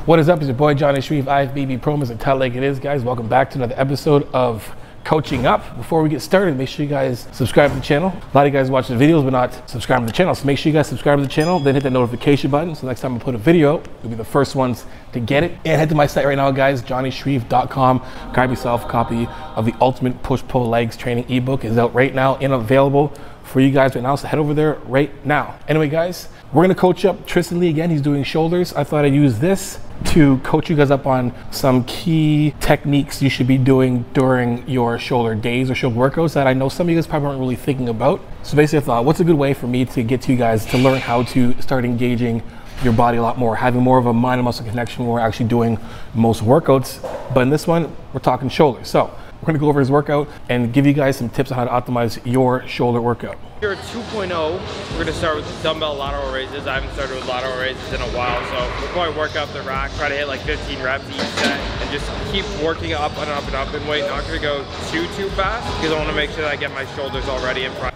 What is up? It's your boy Jonni.shreve, IFBB Promos, and tell like it is, guys. Welcome back to another episode of Coaching Up. Before we get started, make sure you guys subscribe to the channel. A lot of you guys watch the videos but not subscribe to the channel, so make sure you guys subscribe to the channel, then hit that notification button so next time I put a video, you'll be the first ones to get it. And head to my site right now, guys, jonni.shreve.com. Grab yourself a copy of the Ultimate Push-Pull Legs Training ebook. Is out right now and available for you guys right now, so head over there right now. Anyway, guys, we're gonna coach up Tristyn Lee again. He's doing shoulders. I thought I'd use this to coach you guys up on some key techniques you should be doing during your shoulder days or shoulder workouts that I know some of you guys probably aren't really thinking about. So basically I thought, what's a good way for me to get to you guys to learn how to start engaging your body a lot more, having more of a mind and muscle connection when we're actually doing most workouts. But in this one, we're talking shoulders. So we're gonna go over his workout and give you guys some tips on how to optimize your shoulder workout. Here at 2.0, we're gonna start with dumbbell lateral raises. I haven't started with lateral raises in a while, so we'll probably work up the rack, try to hit like 15 reps each set, and just keep working up and up and up and weight. Not gonna go too fast, because I wanna make sure that I get my shoulders already in front.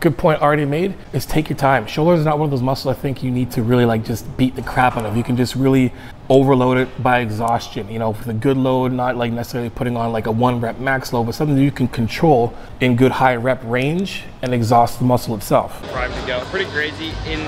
Good point already made is take your time. Shoulders is not one of those muscles I think you need to really like just beat the crap out of. You can just really overload it by exhaustion, you know, with a good load, not like necessarily putting on like a 1 rep max load, but something that you can control in good high rep range and exhaust the muscle itself. Prime to go. Pretty crazy in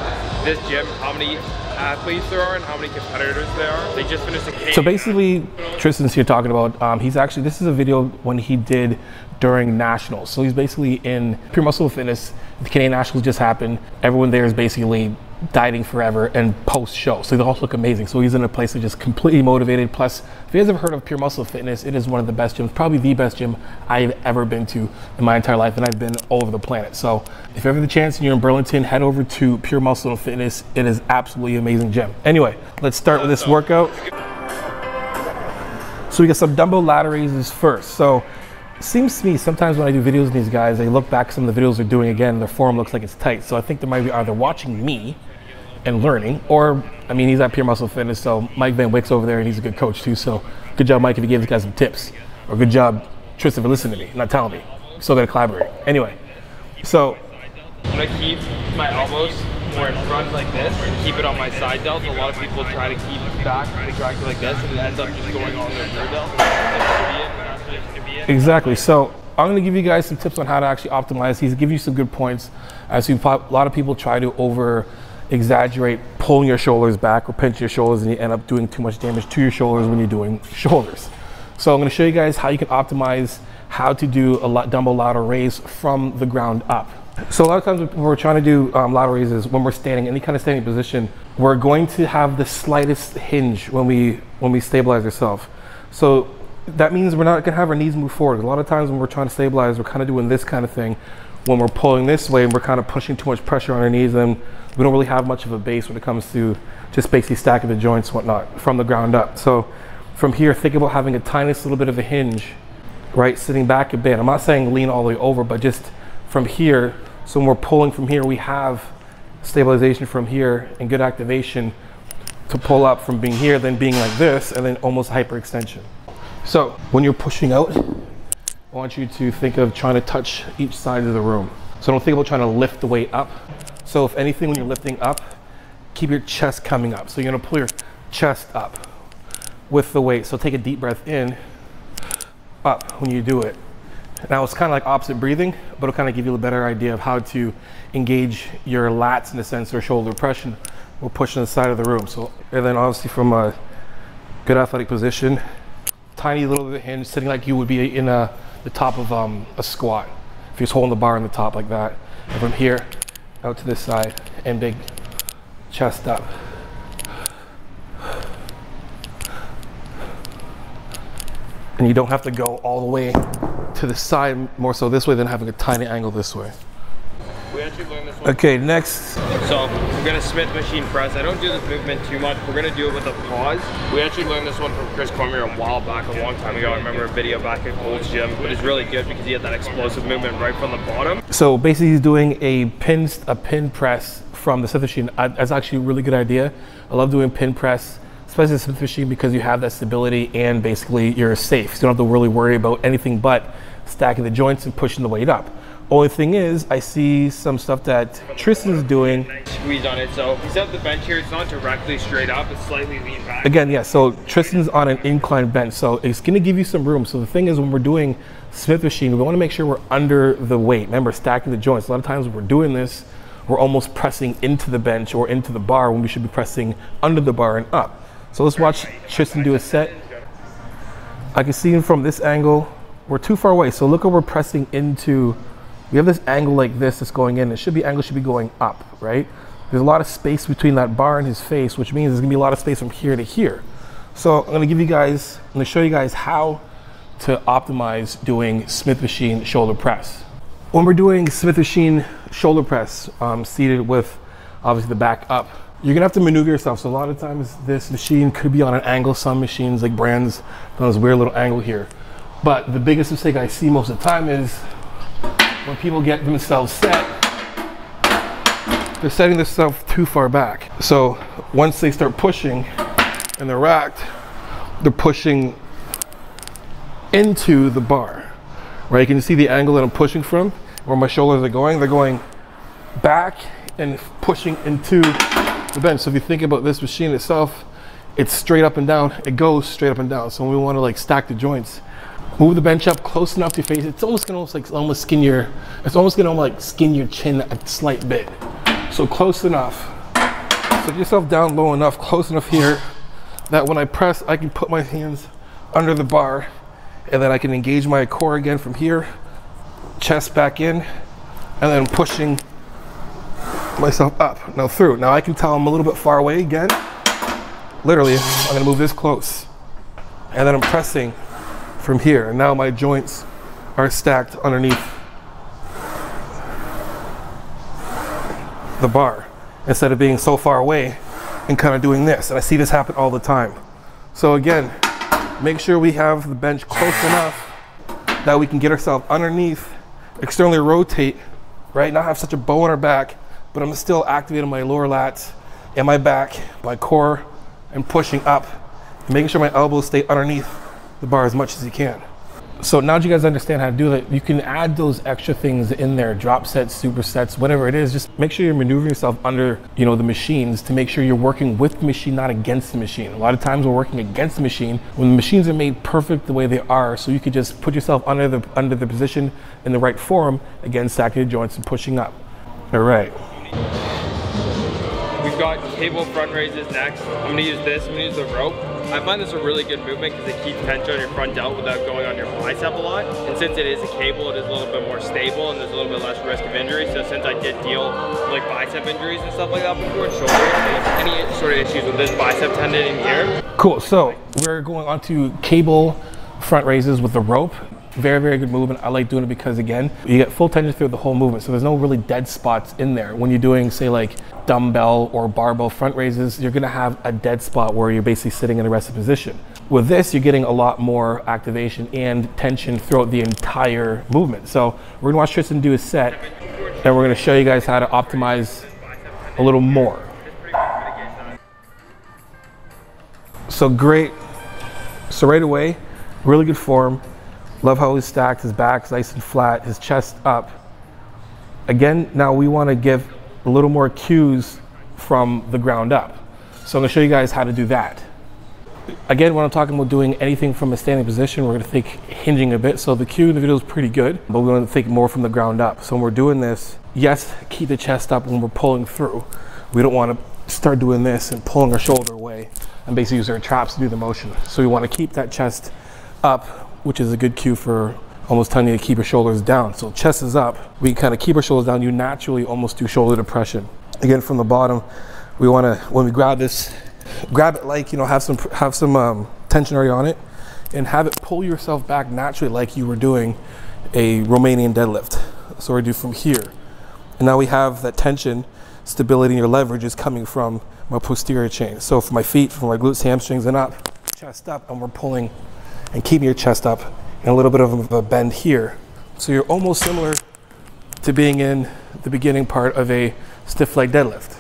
this gym how many athletes there are and how many competitors there are. They just finished a game. So basically, Tristyn's here talking about, he's actually, this is a video when he did during nationals. So he's basically in Pure Muscle Fitness. The Canadian Nationals just happened. Everyone there is basically dieting forever and post-show. So they all look amazing. So he's in a place that's just completely motivated. Plus, if you guys have heard of Pure Muscle Fitness, it is one of the best gyms, probably the best gym I've ever been to in my entire life, and I've been all over the planet. So if you ever have the chance and you're in Burlington, head over to Pure Muscle Fitness. It is absolutely amazing gym. Anyway, let's start with this workout. So we got some dumbbell ladder raises first. So it seems to me sometimes when I do videos with these guys, they look back some of the videos they're doing again, their form looks like it's tight. So I think they might be either watching me and learning, or, I mean, he's at Pure Muscle Fitness, so Mike Van Wyck's over there and he's a good coach too. So good job, Mike, if you gave this guy some tips. Or good job, Tristyn, for listening to me, not telling me. Still gotta collaborate. Anyway, so I'm gonna keep my elbows more in front like this and keep it on my side delt. A lot of people try to keep it back contracted like this and it ends up just going on their rear delt. Exactly. So I'm going to give you guys some tips on how to actually optimize. He's give you some good points. As a lot of people try to over exaggerate pulling your shoulders back or pinch your shoulders, and you end up doing too much damage to your shoulders when you're doing shoulders. So I'm going to show you guys how you can optimize how to do a dumbbell lateral raise from the ground up. So a lot of times when we're trying to do lateral raises, when we're standing, any kind of standing position, we're going to have the slightest hinge when we stabilize ourselves. So that means we're not gonna have our knees move forward. A lot of times when we're trying to stabilize, we're kind of doing this kind of thing. When we're pulling this way and we're kind of pushing too much pressure on our knees, and we don't really have much of a base when it comes to just basically stacking the joints and whatnot from the ground up. So from here, think about having a tiniest little bit of a hinge, right? Sitting back a bit. I'm not saying lean all the way over, but just from here. So when we're pulling from here, we have stabilization from here and good activation to pull up from being here, then being like this, and then almost hyperextension. So when you're pushing out, I want you to think of trying to touch each side of the room. So don't think about trying to lift the weight up. So if anything, when you're lifting up, keep your chest coming up. So you're gonna pull your chest up with the weight. So take a deep breath in, up when you do it. Now it's kind of like opposite breathing, but it'll kind of give you a better idea of how to engage your lats in a sense, or shoulder depression. We're pushing the side of the room. So, and then obviously from a good athletic position, tiny little bit of hinge, sitting like you would be in the top of a squat. If you're just holding the bar on the top like that. And from here, out to this side, and big chest up. And you don't have to go all the way to the side, more so this way than having a tiny angle this way. We actually learned this one. Okay, next. So we're gonna Smith machine press. I don't do this movement too much. We're gonna do it with a pause. We actually learned this one from Chris Cormier a while back, a long time ago. I remember a video back at Gold's Gym, but it's really good because he had that explosive movement right from the bottom. So basically he's doing a pin press from the Smith machine. That's actually a really good idea. I love doing pin press, especially the Smith machine, because you have that stability and basically you're safe. So you don't have to really worry about anything but stacking the joints and pushing the weight up. Only thing is, I see some stuff that Tristyn's doing. Squeeze on it, so instead of the bench here, it's not directly straight up, it's slightly lean back. Again, yeah, so Tristyn's on an incline bench, so it's gonna give you some room. So the thing is, when we're doing Smith machine, we wanna make sure we're under the weight. Remember, stacking the joints. A lot of times when we're doing this, we're almost pressing into the bench or into the bar when we should be pressing under the bar and up. So let's watch Tristyn do a set. I can see him from this angle. We're too far away, so look how we're pressing into. We have this angle like this that's going in. Angle should be going up, right? There's a lot of space between that bar and his face, which means there's gonna be a lot of space from here to here. So I'm gonna show you guys how to optimize doing Smith machine shoulder press. When we're doing Smith machine shoulder press, seated with obviously the back up, you're gonna have to maneuver yourself. So a lot of times this machine could be on an angle. Some machines like brands, on this weird little angle here. But the biggest mistake I see most of the time is when people get themselves set, they're setting themselves too far back. So once they start pushing and they're racked, they're pushing into the bar, right? You can see the angle that I'm pushing from, where my shoulders are going. They're going back and pushing into the bench. So if you think about this machine itself, it's straight up and down. It goes straight up and down. So when we want to like stack the joints, move the bench up close enough to your face. It's almost gonna skin your chin a slight bit. So close enough. So get yourself down low enough, close enough here, that when I press, I can put my hands under the bar, and then I can engage my core again from here, chest back in, and then pushing myself up. Now through. Now I can tell I'm a little bit far away again. Literally, I'm gonna move this close, and then I'm pressing from here, and now my joints are stacked underneath the bar instead of being so far away and kind of doing this. And I see this happen all the time. So again, make sure we have the bench close enough that we can get ourselves underneath, externally rotate, right? Not have such a bow on our back, but I'm still activating my lower lats and my back, my core, and pushing up, and making sure my elbows stay underneath the bar as much as you can. So now that you guys understand how to do that, you can add those extra things in there, drop sets, supersets, whatever it is. Just make sure you're maneuvering yourself under, the machines, to make sure you're working with the machine, not against the machine. A lot of times we're working against the machine when the machines are made perfect the way they are, so you could just put yourself under the position in the right form, again, stacking the joints and pushing up. All right. We've got cable front raises next. I'm gonna use this, I'm gonna use the rope. I find this a really good movement because it keeps tension on your front delt without going on your bicep a lot. And since it is a cable, it is a little bit more stable and there's a little bit less risk of injury. So since I did deal with like bicep injuries and stuff like that before, and shoulder, any sort of issues with this bicep tendon in here. Cool, so we're going on to cable front raises with the rope. Very, very good movement. I like doing it because, again, you get full tension through the whole movement, so there's no really dead spots in there. When you're doing, say, like dumbbell or barbell front raises, you're gonna have a dead spot where you're basically sitting in a rested position. With this, you're getting a lot more activation and tension throughout the entire movement. So we're gonna watch Tristyn do his set, and we're gonna show you guys how to optimize a little more. So great. So right away, really good form. Love how he's stacked, his back's nice and flat, his chest up. Again, now we want to give a little more cues from the ground up. So I'm going to show you guys how to do that. Again, when I'm talking about doing anything from a standing position, we're going to think hinging a bit. So the cue in the video is pretty good, but we're going to think more from the ground up. So when we're doing this, yes, keep the chest up when we're pulling through. We don't want to start doing this and pulling our shoulder away and basically use our traps to do the motion. So we want to keep that chest up, which is a good cue for almost telling you to keep your shoulders down. So chest is up, we kind of keep our shoulders down, you naturally almost do shoulder depression. Again, from the bottom, we want to, when we grab this, grab it like, have some tension already on it, and have it pull yourself back naturally like you were doing a Romanian deadlift. So we do from here. And now we have that tension, stability, and your leverage is coming from my posterior chain. So for my feet, from my glutes, hamstrings, and up, chest up, and we're pulling and keeping your chest up, and a little bit of a bend here. So you're almost similar to being in the beginning part of a stiff leg deadlift.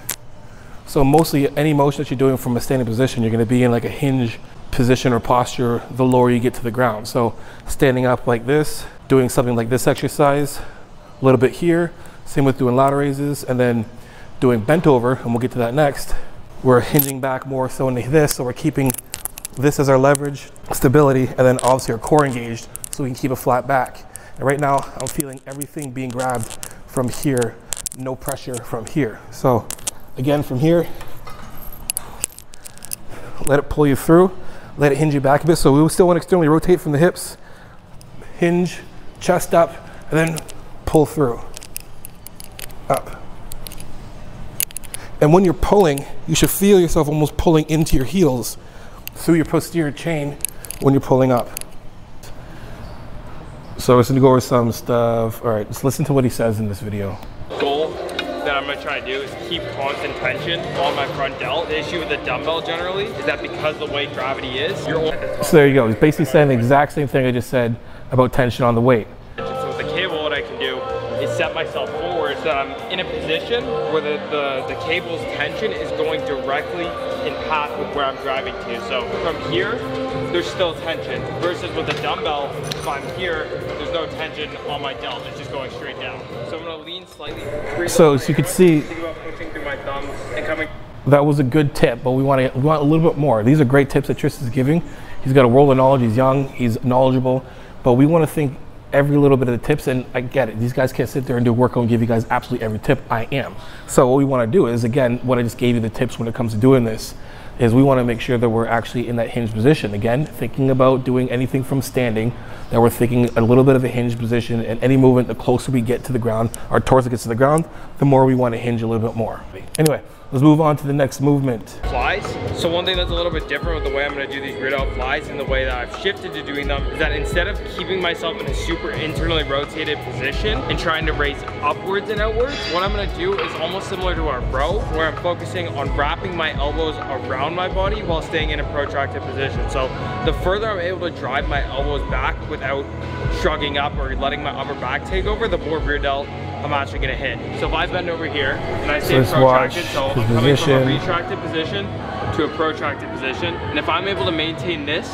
So mostly any motion that you're doing from a standing position, you're gonna be in like a hinge position or posture the lower you get to the ground. So standing up like this, doing something like this exercise, a little bit here. Same with doing ladder raises, and then doing bent over, and we'll get to that next. We're hinging back more so into this, so we're keeping this as our leverage, stability, and then obviously our core engaged so we can keep a flat back. And right now, I'm feeling everything being grabbed from here, no pressure from here. So again, from here, let it pull you through, let it hinge you back a bit. So we still want to externally rotate from the hips, hinge, chest up, and then pull through, up. And when you're pulling, you should feel yourself almost pulling into your heels through your posterior chain when you're pulling up. So we're just gonna go over some stuff. All right, let's listen to what he says in this video. Goal that I'm gonna try to do is keep constant tension on my front delt. The issue with the dumbbell generally is that because the way gravity is, you're so there you go. He's basically saying the exact same thing I just said about tension on the weight. So with the cable, what I can do is set myself forward so that I'm in a position where the cable's tension is going directly in path with where I'm driving to. So from here, there's still tension, versus with the dumbbell, if I'm here, there's no tension on my delt, it's just going straight down. So I'm gonna lean slightly. So as you can see, think about pushing through my thumbs and coming. That was a good tip, but we want a little bit more. These are great tips that Tristyn's giving. He's got a world of knowledge, he's young, he's knowledgeable, but we want to think every little bit of the tips, and I get it. These guys can't sit there and do work and give you guys absolutely every tip. I am. So what we want to do is, again, what I just gave you the tips when it comes to doing this, is we want to make sure that we're actually in that hinge position. Again, thinking about doing anything from standing, that we're thinking a little bit of a hinge position, and any movement, the closer we get to the ground, our torso gets to the ground, the more we want to hinge a little bit more. Anyway, let's move on to the next movement. Flies. So one thing that's a little bit different with the way I'm going to do these rear delt flies and the way that I've shifted to doing them is that instead of keeping myself in a super internally rotated position and trying to raise upwards and outwards, what I'm going to do is almost similar to our row, where I'm focusing on wrapping my elbows around my body while staying in a protracted position. So the further I'm able to drive my elbows back without shrugging up or letting my upper back take over, the more rear delt I'm actually going to hit. So if I bend over here and I stay protracted, so I'm coming from a retracted position to a protracted position, and if I'm able to maintain this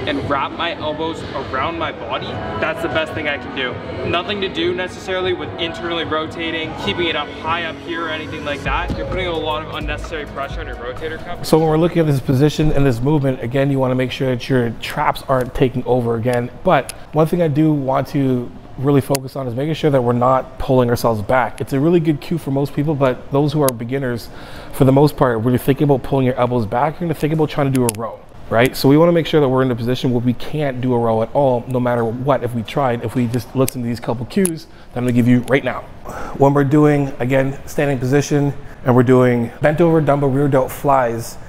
and wrap my elbows around my body, that's the best thing I can do. Nothing to do necessarily with internally rotating, keeping it up high up here or anything like that. You're putting a lot of unnecessary pressure on your rotator cuff. So when we're looking at this position and this movement, again, you want to make sure that your traps aren't taking over again. But one thing I do want to really focus on is making sure that we're not pulling ourselves back. It's a really good cue for most people, but those who are beginners, for the most part, when you're thinking about pulling your elbows back, you're going to think about trying to do a row, right? So we want to make sure that we're in a position where we can't do a row at all, no matter what. If we tried, if we just listen to these couple cues that I'm going to give you right now. When we're doing, again, standing position, and we're doing bent over dumbbell rear delt flies,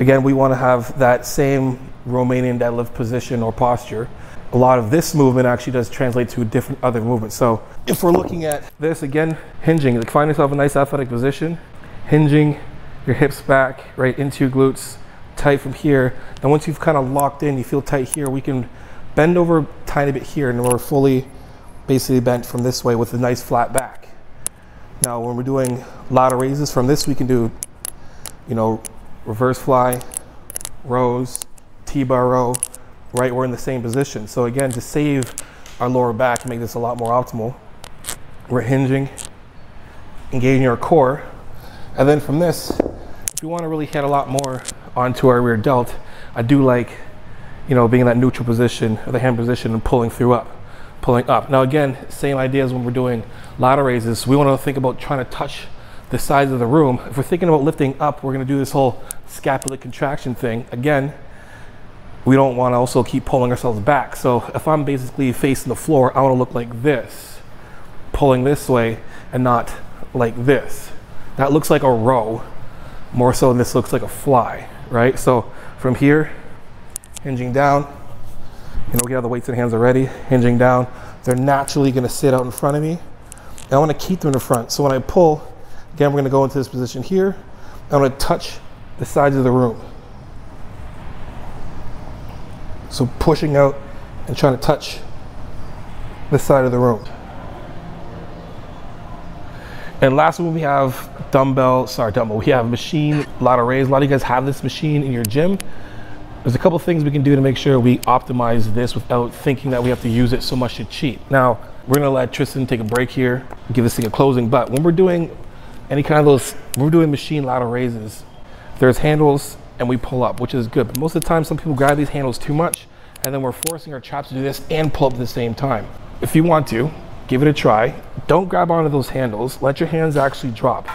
again, we want to have that same Romanian deadlift position or posture. A lot of this movement actually does translate to a different other movement. So if we're looking at this, again, hinging, like find yourself a nice athletic position, hinging your hips back right into your glutes, tight from here. And once you've kind of locked in, you feel tight here, we can bend over a tiny bit here, and we're fully basically bent from this way with a nice flat back. Now when we're doing ladder raises from this, we can do, you know, reverse fly, rows, T-bar row, right, we're in the same position. So again, to save our lower back and make this a lot more optimal, we're hinging, engaging our core, and then from this, if we want to really hit a lot more onto our rear delt, I do like, you know, being in that neutral position, or the hand position, and pulling up. Now again, same idea as when we're doing ladder raises. We want to think about trying to touch the sides of the room. If we're thinking about lifting up, we're going to do this whole scapular contraction thing. Again, we don't want to also keep pulling ourselves back. So if I'm basically facing the floor, I want to look like this, pulling this way and not like this. That looks like a row, more so than this looks like a fly, right? So from here, hinging down, you know, we have the weights in the hands already, hinging down. They're naturally going to sit out in front of me, and I want to keep them in the front. So when I pull, again, we're going to go into this position here. I want to touch the sides of the room. So pushing out and trying to touch the side of the room. And last one, we have we have machine ladder raise. A lot of you guys have this machine in your gym. There's a couple things we can do to make sure we optimize this without thinking that we have to use it so much to cheat. Now, We're gonna let Tristyn take a break here, give this thing a closing. But when we're doing any kind of those, when we're doing machine lateral raises, there's handles and we pull up, which is good. But most of the time, some people grab these handles too much, and then we're forcing our traps to do this and pull up at the same time. If you want to, give it a try. Don't grab onto those handles. Let your hands actually drop.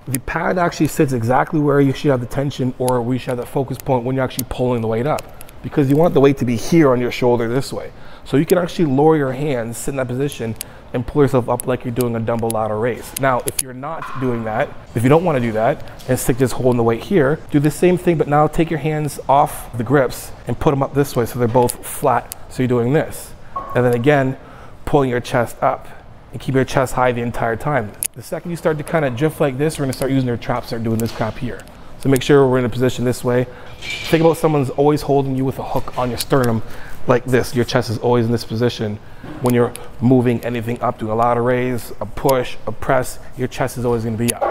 The pad actually sits exactly where you should have the tension, or we should have the focus point when you're actually pulling the weight up, because you want the weight to be here on your shoulder this way. So you can actually lower your hands, sit in that position, and pull yourself up like you're doing a dumbbell lateral raise. Now, if you're not doing that, if you don't want to do that, and stick just holding the weight here, do the same thing, but now take your hands off the grips and put them up this way so they're both flat. So you're doing this. And then again, pulling your chest up and keep your chest high the entire time. The second you start to kind of drift like this, we're gonna start using our traps, start doing this crap here. So make sure we're in a position this way. Think about someone's always holding you with a hook on your sternum like this. Your chest is always in this position. When you're moving anything up, doing a lateral raise, a push, a press, your chest is always gonna be up.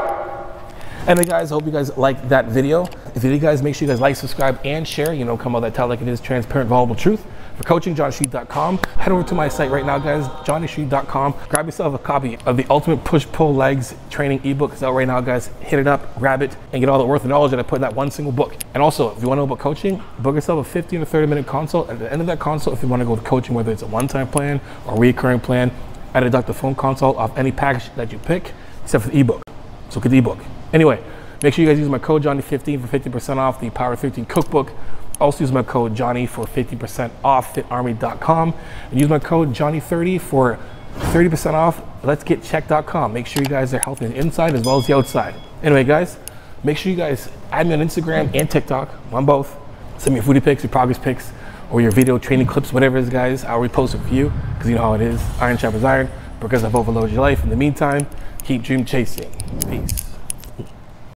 Anyway guys, I hope you guys liked that video. If you did, guys, make sure you guys like, subscribe, and share. You know, come on that tell like it is, transparent, valuable truth. For coaching, jonni.shreve.com. Head over to my site right now, guys, jonni.shreve.com. Grab yourself a copy of the Ultimate Push-Pull Legs Training ebook. It's out right now, guys. Hit it up, grab it, and get all the worth of knowledge that I put in that one single book. And also, if you want to know about coaching, book yourself a 15 to 30-minute consult. At the end of that consult, if you want to go with coaching, whether it's a one-time plan or a recurring plan, I deduct the phone consult off any package that you pick, except for the ebook. So get the ebook. Anyway, make sure you guys use my code Jonni15 for 50% off the Power 13 cookbook. Also use my code Johnny for 50% off fitarmy.com, and use my code Johnny30 for 30% off letsgetchecked.com. Make sure you guys are healthy on the inside as well as the outside. Anyway guys, make sure you guys add me on Instagram and TikTok. I'm on both. Send me your foodie pics, your progress pics, or your video training clips, whatever it is, guys. I'll repost it for you, because you know how it is. Iron sharpens iron, because I've overloaded your life. In the meantime, keep dream chasing. Peace.